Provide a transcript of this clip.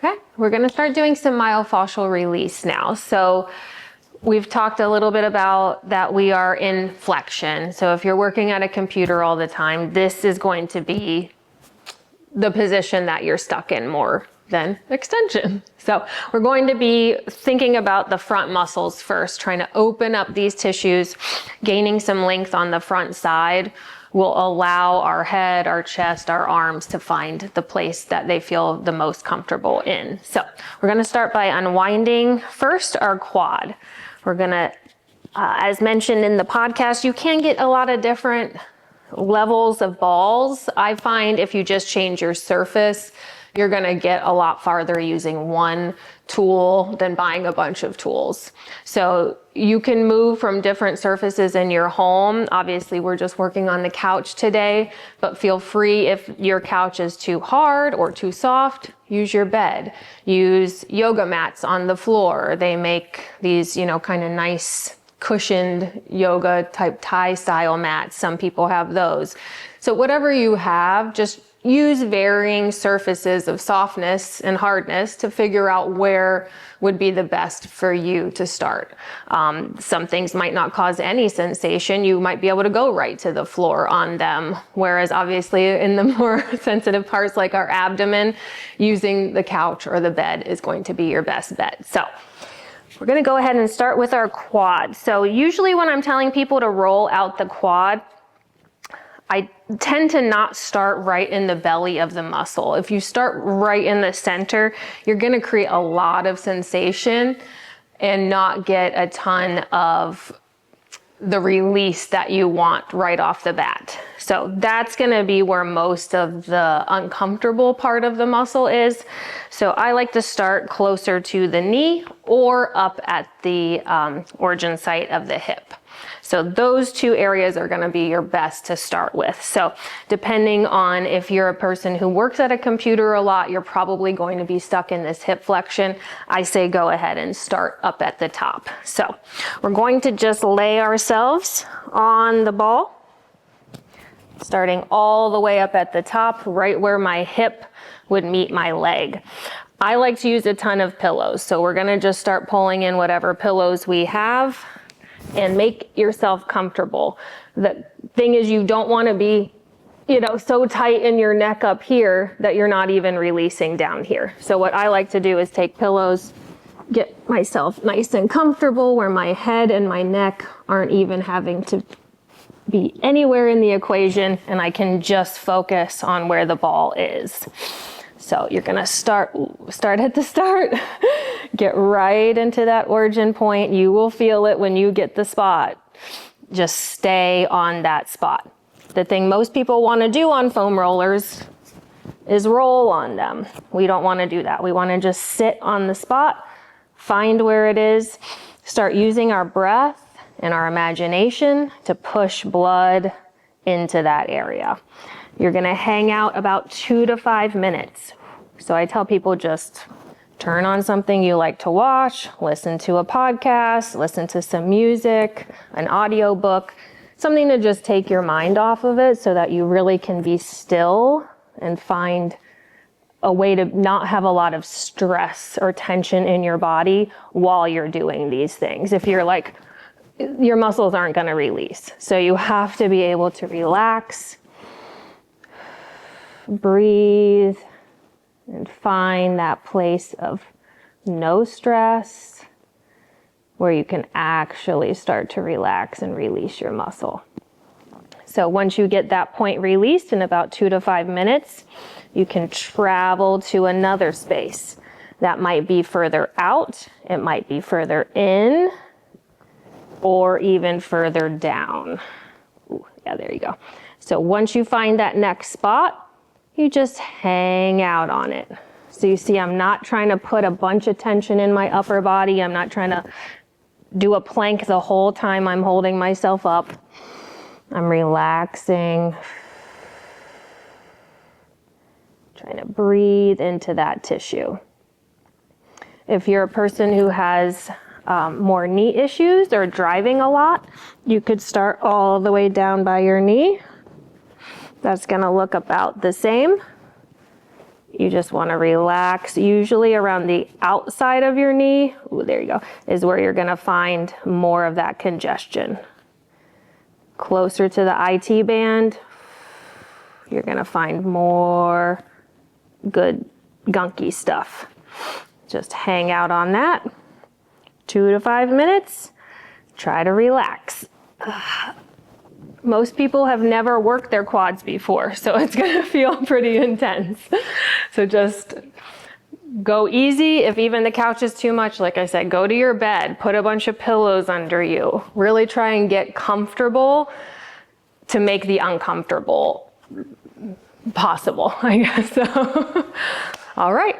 Okay, we're gonna start doing some myofascial release now. So we've talked a little bit about that we are in flexion. So if you're working at a computer all the time, this is going to be the position that you're stuck in more than extension. So we're going to be thinking about the front muscles first, trying to open up these tissues, gaining some length on the front side will allow our head, our chest, our arms to find the place that they feel the most comfortable in. So we're gonna start by unwinding first our quad. We're gonna, as mentioned in the podcast, you can get a lot of different levels of balls. I find if you just change your surface, you're gonna get a lot farther using one tool than buying a bunch of tools. So you can move from different surfaces in your home. Obviously, we're just working on the couch today, but feel free if your couch is too hard or too soft, use your bed. Use yoga mats on the floor. They make these, kind of nice cushioned yoga type Thai style mats. Some people have those. So whatever you have, just use varying surfaces of softness and hardness to figure out where would be the best for you to start. Some things might not cause any sensation. You might be able to go right to the floor on them. Whereas obviously in the more sensitive parts like our abdomen, using the couch or the bed is going to be your best bet. So we're gonna go ahead and start with our quad. So usually when I'm telling people to roll out the quad, I tend to not start right in the belly of the muscle. If you start right in the center, you're gonna create a lot of sensation and not get a ton of the release that you want right off the bat. So that's gonna be where most of the uncomfortable part of the muscle is. So I like to start closer to the knee or up at the origin site of the hip. So those two areas are gonna be your best to start with. So depending on if you're a person who works at a computer a lot, you're probably going to be stuck in this hip flexion. I say go ahead and start up at the top. So we're going to just lay ourselves on the ball, starting all the way up at the top, right where my hip would meet my leg. I like to use a ton of pillows. So we're gonna just start pulling in whatever pillows we have and make yourself comfortable. The thing is, you don't want to be, so tight in your neck up here that you're not even releasing down here. So what I like to do is take pillows, get myself nice and comfortable where my head and my neck aren't even having to be anywhere in the equation, and I can just focus on where the ball is. So you're gonna start at the start, get right into that origin point. You will feel it when you get the spot. Just stay on that spot. The thing most people wanna do on foam rollers is roll on them. We don't wanna do that. We wanna just sit on the spot, find where it is, start using our breath and our imagination to push blood into that area. You're gonna hang out about 2 to 5 minutes. So I tell people just turn on something you like to watch, listen to a podcast, listen to some music, an audio book, something to just take your mind off of it so that you really can be still and find a way to not have a lot of stress or tension in your body while you're doing these things. If you're like, your muscles aren't gonna release. So you have to be able to relax, breathe, and find that place of no stress where you can actually start to relax and release your muscle. So once you get that point released in about 2 to 5 minutes, you can travel to another space. That might be further out, it might be further in, or even further down. Ooh, yeah, there you go. So once you find that next spot, you just hang out on it. So you see, I'm not trying to put a bunch of tension in my upper body. I'm not trying to do a plank the whole time I'm holding myself up. I'm relaxing, trying to breathe into that tissue. If you're a person who has more knee issues or driving a lot, you could start all the way down by your knee. That's gonna look about the same. You just want to relax. Usually around the outside of your knee, ooh, there you go, is where you're going to find more of that congestion. Closer to the IT band, you're going to find more good gunky stuff. Just hang out on that. 2 to 5 minutes. Try to relax. Most people have never worked their quads before, so it's gonna feel pretty intense. So just go easy. If even the couch is too much, like I said, go to your bed, put a bunch of pillows under you. Really try and get comfortable to make the uncomfortable possible, I guess. So, all right.